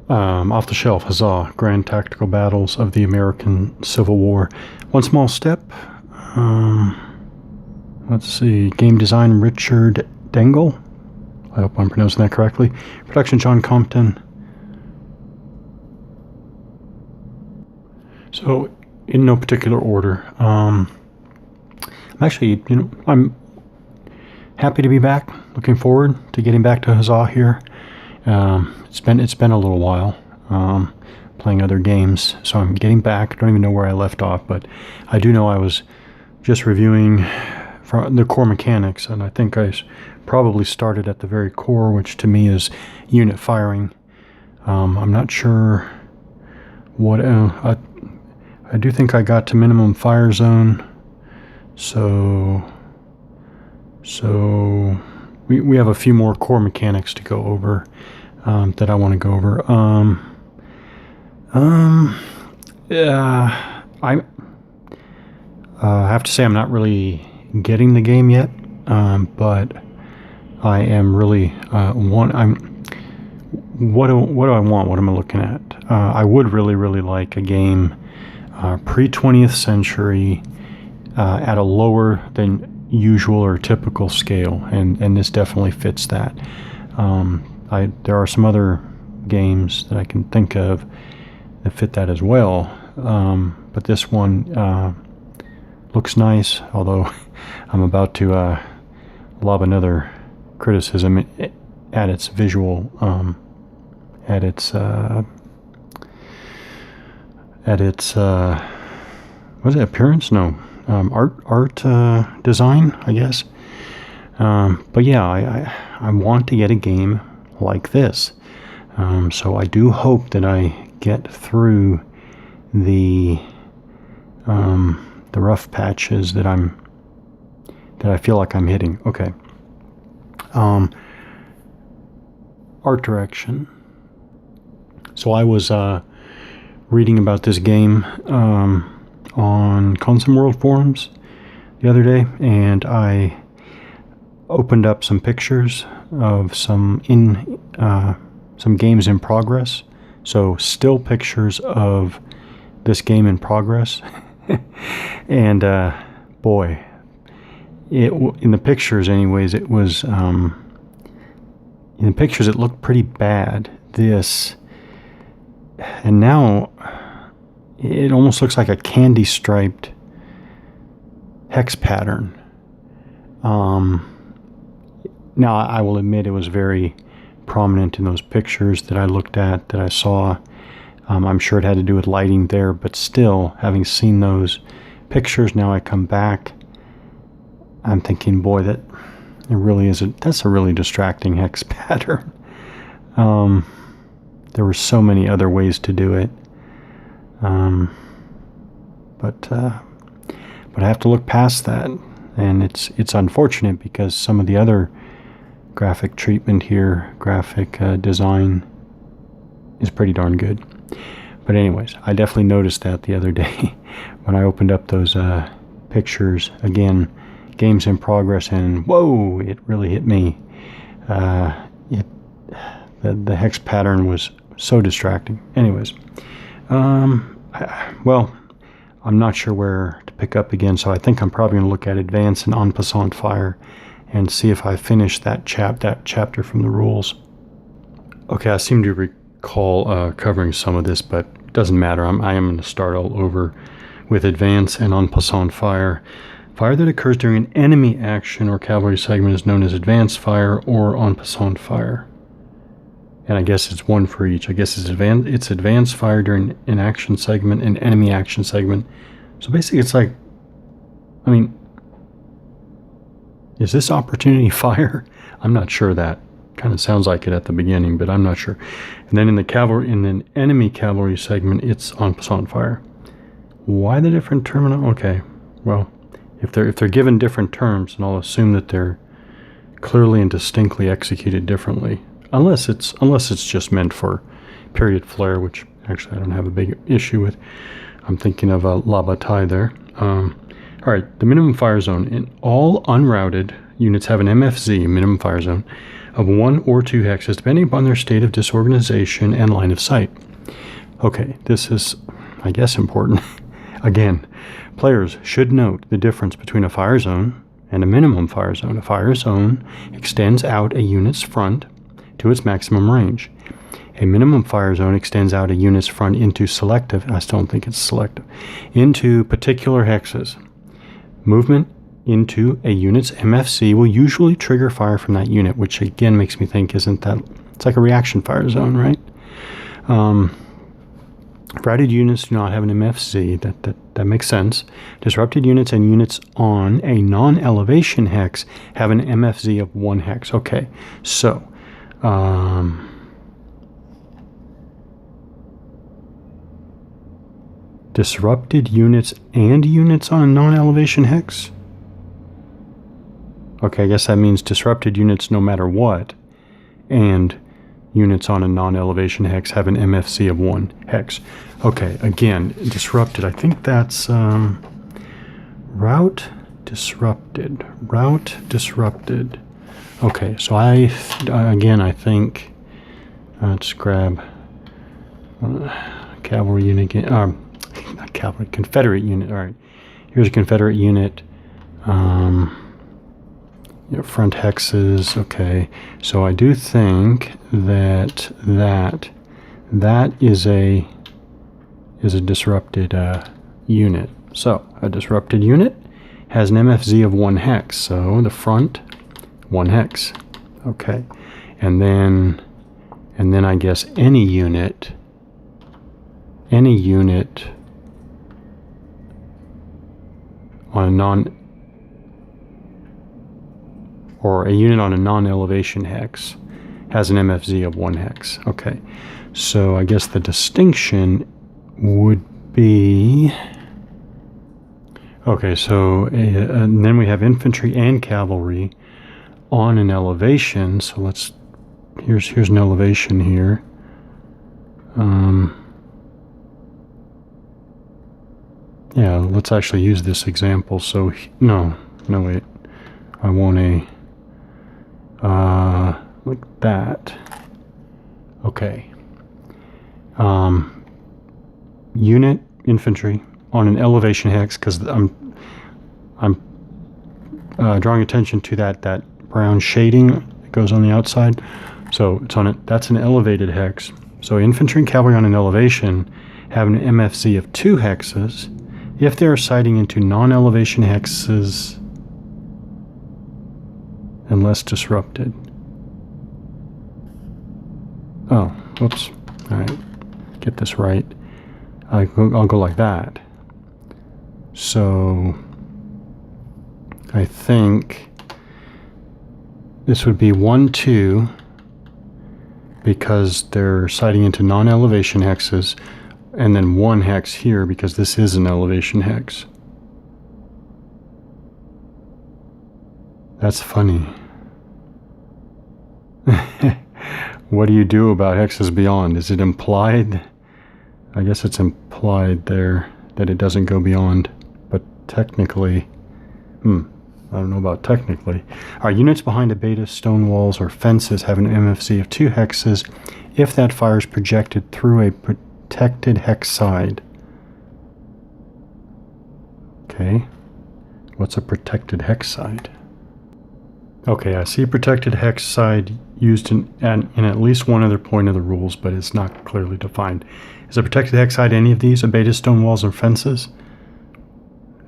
Off the shelf, Huzzah, Grand Tactical Battles of the American Civil War. One small step. Let's see. Game design, Richard Dengel. I hope I'm pronouncing that correctly. Production, John Compton. So, in no particular order. I'm actually, I'm happy to be back. Looking forward to getting back to Huzzah here. It's been a little while playing other games, so I'm getting back. I don't even know where I left off, but I do know I was just reviewing from the core mechanics, and I think I probably started at the very core, which to me is unit firing. I'm not sure what I do think I got to minimum fire zone, so we have a few more core mechanics to go over that I want to go over. I have to say I'm not really getting the game yet, but I am really what do I want? What am I looking at? I would really like a game pre-20th century at a lower than usual or typical scale, and this definitely fits that. There are some other games that I can think of that fit that as well, but this one looks nice, although I'm about to lob another criticism at its visual, at its was it appearance? No, art design, I guess. But yeah, I want to get a game like this. So I do hope that I get through the rough patches that I feel like I'm hitting. Okay. Art direction. So I was reading about this game on Consum World forums the other day, and I opened up some pictures of some games in progress. So still pictures of this game in progress. And boy, in the pictures anyways, it was in the pictures it looked pretty bad. And now it almost looks like a candy striped hex pattern. Now I will admit it was very prominent in those pictures that I looked at, that I saw. I'm sure it had to do with lighting there, but still, having seen those pictures, now I come back, I'm thinking, boy, that's a really distracting hex pattern. There were so many other ways to do it, but I have to look past that, and it's unfortunate because some of the other graphic treatment here, graphic design, is pretty darn good. But anyways, I definitely noticed that the other day when I opened up those pictures. Again, games in progress, and whoa, it really hit me. The hex pattern was so distracting. Anyways, well, I'm not sure where to pick up again, so I think I'm probably going to look at Advance and En Passant Fire and see if I finish that chapter from the rules. Okay, I seem to recall covering some of this, but it doesn't matter. I am going to start all over with Advance and En Passant Fire. Fire that occurs during an enemy action or cavalry segment is known as Advance Fire or En Passant Fire. And I guess it's one for each. I guess it's advance fire during an action segment and enemy action segment. So basically it's like, I mean, is this opportunity fire? I'm not sure. That kind of sounds like it at the beginning, but I'm not sure. And then in the enemy cavalry segment, it's En Passant Fire. Why the different terminal? Okay, well, if they're given different terms, and I'll assume that they're clearly and distinctly executed differently. Unless it's just meant for period flare, which actually I don't have a big issue with. I'm thinking of La Bataille there. All right, the minimum fire zone. In all unrouted units have an MFZ, minimum fire zone, of 1 or 2 hexes, depending upon their state of disorganization and line of sight. Okay, this is, I guess, important. Again, players should note the difference between a fire zone and a minimum fire zone. A fire zone extends out a unit's front to its maximum range. A minimum fire zone extends out a unit's front into selective, I still don't think it's selective, into particular hexes. Movement into a unit's MFC will usually trigger fire from that unit, which again makes me think, isn't that, it's like a reaction fire zone, right? Routed units do not have an MFC. That makes sense. Disrupted units and units on a non-elevation hex have an MFZ of 1 hex. Okay, so disrupted units and units on a non-elevation hex? Okay, I guess that means disrupted units no matter what, and units on a non-elevation hex have an MFC of 1 hex. Okay, again, disrupted. I think that's route disrupted. Route disrupted. Okay, so I think let's grab cavalry unit. Not cavalry, Confederate unit. All right, here's a Confederate unit. Front hexes. Okay, so I do think that is a disrupted unit. So a disrupted unit has an MFZ of 1 hex. So the front 1 hex. Okay, and then I guess any unit on a unit on a non-elevation hex has an MFZ of 1 hex. Okay, so I guess the distinction would be, okay, so and then we have infantry and cavalry on an elevation. So here's an elevation here. Yeah, let's actually use this example. So no wait, I want like that. Okay. Unit infantry on an elevation hex, because I'm drawing attention to that brown shading that goes on the outside. So it's on it. That's an elevated hex. So infantry and cavalry on an elevation have an MFC of 2 hexes if they are sighting into non-elevation hexes and less disrupted. Oh, whoops. All right, get this right. I'll go like that. So I think this would be 1, 2, because they're sighting into non-elevation hexes, and then 1 hex here because this is an elevation hex. That's funny. What do you do about hexes beyond? Is it implied? I guess it's implied there that it doesn't go beyond, but technically, I don't know about technically. Our units behind a beta, stone walls, or fences have an MFC of 2 hexes if that fire is projected through a protected hex side. Okay, what's a protected hex side? Okay, I see protected hex side used in at least one other point of the rules, but it's not clearly defined. Is a protected hex side any of these? Abated stone walls or fences?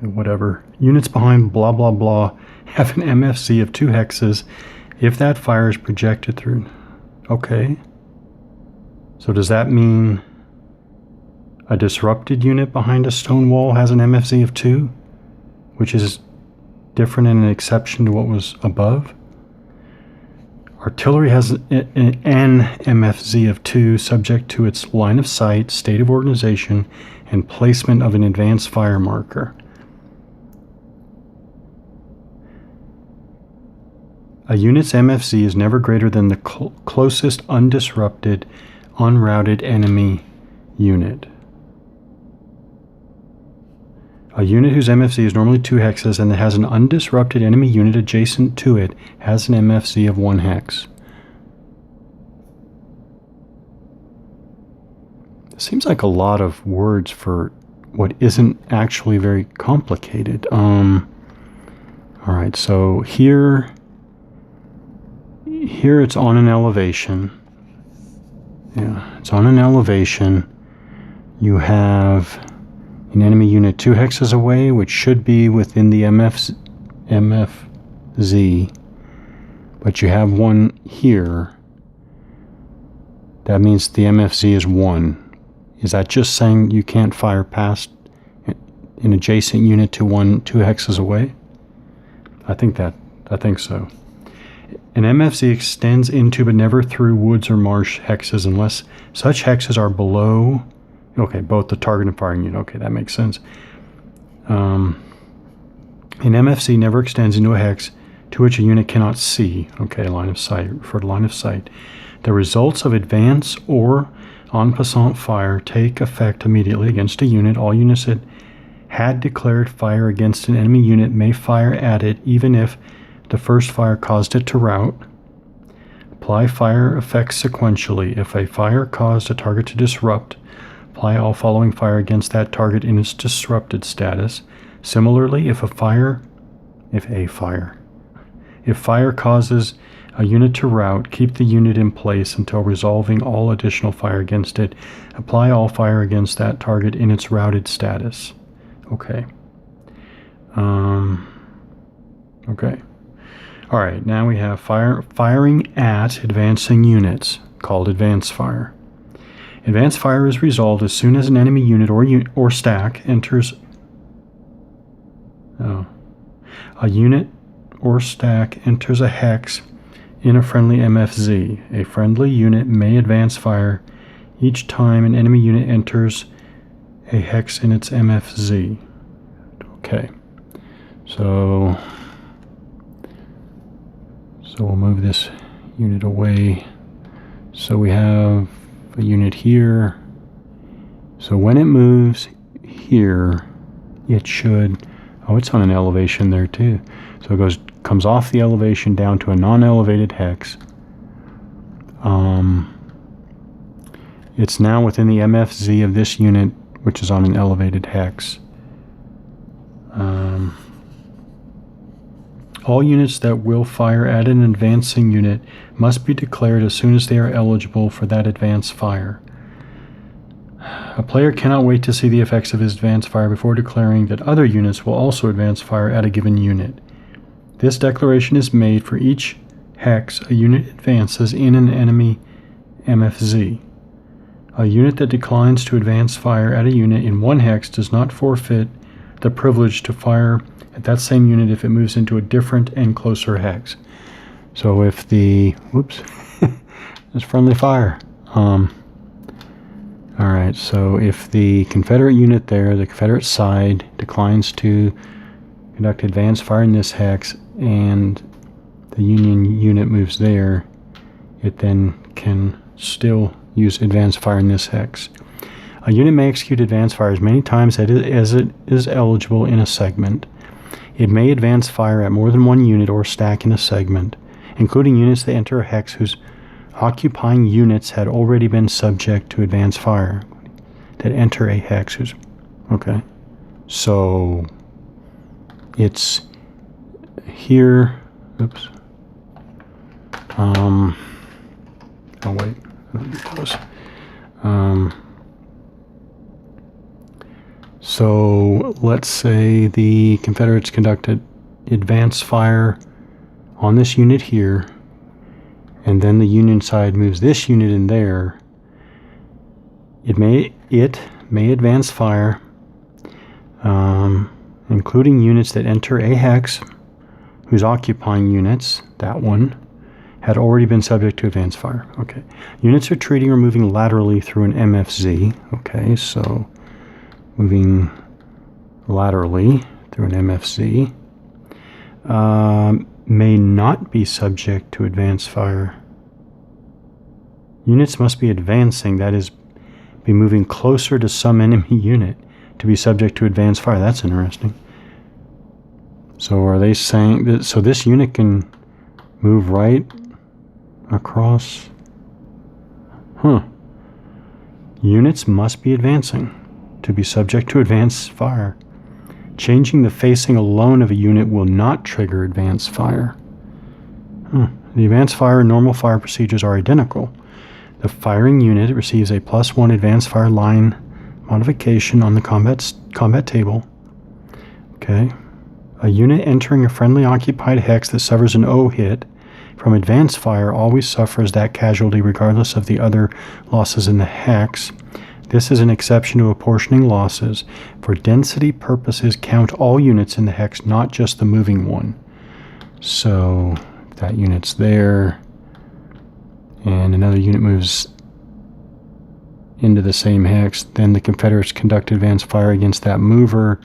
Whatever. Units behind blah blah blah have an MFC of 2 hexes if that fire is projected through. Okay. So does that mean a disrupted unit behind a stone wall has an MFC of 2? Which is different and an exception to what was above? Artillery has an MFZ of 2 subject to its line of sight, state of organization, and placement of an advanced fire marker. A unit's MFZ is never greater than the closest undisrupted, unrouted enemy unit. A unit whose MFC is normally 2 hexes and that has an undisrupted enemy unit adjacent to it has an MFC of 1 hex. Seems like a lot of words for what isn't actually very complicated. All right, so here it's on an elevation. Yeah, it's on an elevation. You have an enemy unit 2 hexes away, which should be within the MFZ, but you have one here. That means the MFZ is 1. Is that just saying you can't fire past an adjacent unit to 2 hexes away? I think so. An MFZ extends into but never through woods or marsh hexes unless such hexes are below, okay, both the target and firing unit. Okay, that makes sense. An MFZ never extends into a hex to which a unit cannot see. Okay, line of sight, refer to line of sight. The results of advance or en passant fire take effect immediately against a unit. All units that had declared fire against an enemy unit may fire at it even if the first fire caused it to rout. Apply fire effects sequentially. If a fire caused a target to disrupt, apply all following fire against that target in its disrupted status. Similarly, if fire causes a unit to rout, keep the unit in place until resolving all additional fire against it. Apply all fire against that target in its routed status. Okay. Okay. All right, now we have firing at advancing units, called advance fire. Advance fire is resolved as soon as an enemy unit or stack enters. A unit or stack enters a hex in a friendly MFZ. A friendly unit may advance fire each time an enemy unit enters a hex in its MFZ. Okay, so we'll move this unit away. So we have a unit here. So when it moves here, it should, oh, it's on an elevation there too. So it comes off the elevation down to a non-elevated hex. It's now within the MFZ of this unit, which is on an elevated hex. All units that will fire at an advancing unit must be declared as soon as they are eligible for that advance fire. A player cannot wait to see the effects of his advance fire before declaring that other units will also advance fire at a given unit. This declaration is made for each hex a unit advances in an enemy MFZ. A unit that declines to advance fire at a unit in one hex does not forfeit the privilege to fire at that same unit if it moves into a different and closer hex. So if the, there's friendly fire. Alright, so if the Confederate unit there, the Confederate side, declines to conduct advance fire in this hex and the Union unit moves there, it then can still use advance fire in this hex. A unit may execute advance fire as many times as it is eligible in a segment. It may advance fire at more than one unit or stack in a segment, including units that enter a hex whose occupying units had already been subject to advance fire. That enter a hex whose... Okay. So it's here. Oops. Oh wait. Let me do close. So let's say the Confederates conducted advance fire on this unit here, and then the Union side moves this unit in there. It may advance fire, including units that enter a hex whose occupying units, that one, had already been subject to advance fire. Okay. Units retreating or moving laterally through an MFZ. Okay, so moving laterally through an MFZ may not be subject to advance fire. Units must be advancing, that is, be moving closer to some enemy unit to be subject to advance fire. That's interesting. So are they saying that, so this unit can move right across? Units must be advancing to be subject to advanced fire. Changing the facing alone of a unit will not trigger advanced fire. The advanced fire and normal fire procedures are identical. The firing unit receives a +1 advanced fire line modification on the combat table. Okay. A unit entering a friendly occupied hex that suffers an O hit from advanced fire always suffers that casualty regardless of the other losses in the hex. This is an exception to apportioning losses. For density purposes, count all units in the hex, not just the moving one. So that unit's there, and another unit moves into the same hex. Then the Confederates conduct advanced fire against that mover.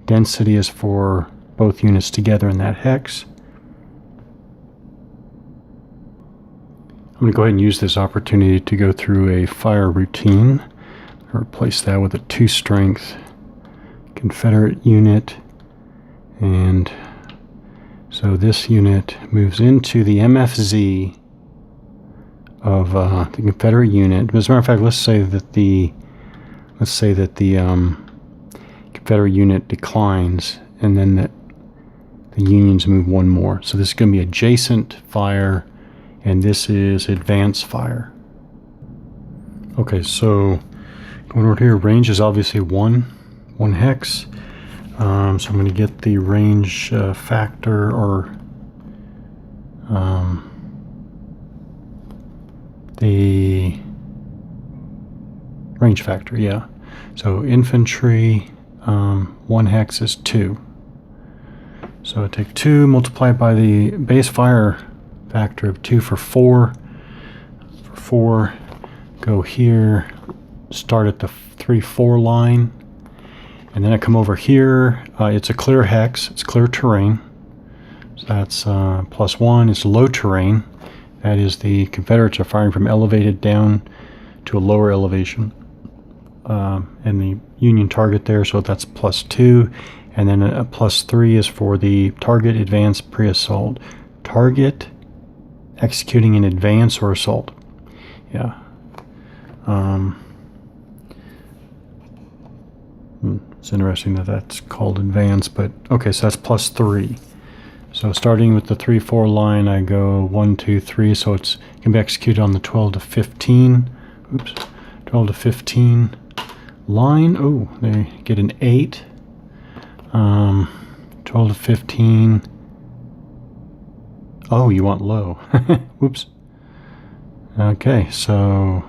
Density is for both units together in that hex. I'm going to go ahead and use this opportunity to go through a fire routine. Replace that with a 2 strength Confederate unit. And so this unit moves into the MFZ of the Confederate unit. As a matter of fact, let's say that the Confederate unit declines, and then the Unions move one more. So this is going to be adjacent fire, and this is advanced fire. Okay, so going over here, range is obviously one hex. So I'm going to get the range factor, or the range factor, yeah. So infantry, 1 hex is 2. So I take 2, multiply it by the base fire factor of 2 for 4. For 4, go here, start at the 3-4 line, and then I come over here. It's a clear hex, it's clear terrain. So that's +1. It's low terrain. That is, the Confederates are firing from elevated down to a lower elevation. And the Union target there, so that's +2. And then a +3 is for the target, advance, pre-assault. Target executing in advance or assault. Yeah. It's interesting that that's called advance, but okay, so that's +3. So starting with the 3-4 line, I go 1, 2, 3, so it can be executed on the 12 to 15. Oops, 12 to 15 line. Oh, they get an 8. 12 to 15. Oh, you want low. Whoops. Okay, so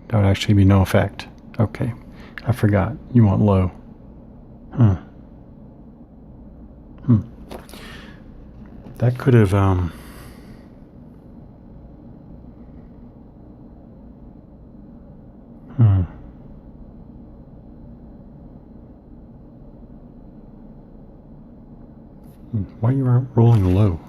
that would actually be no effect. Okay, I forgot. You want low. Huh. That could have, Why are you rolling low?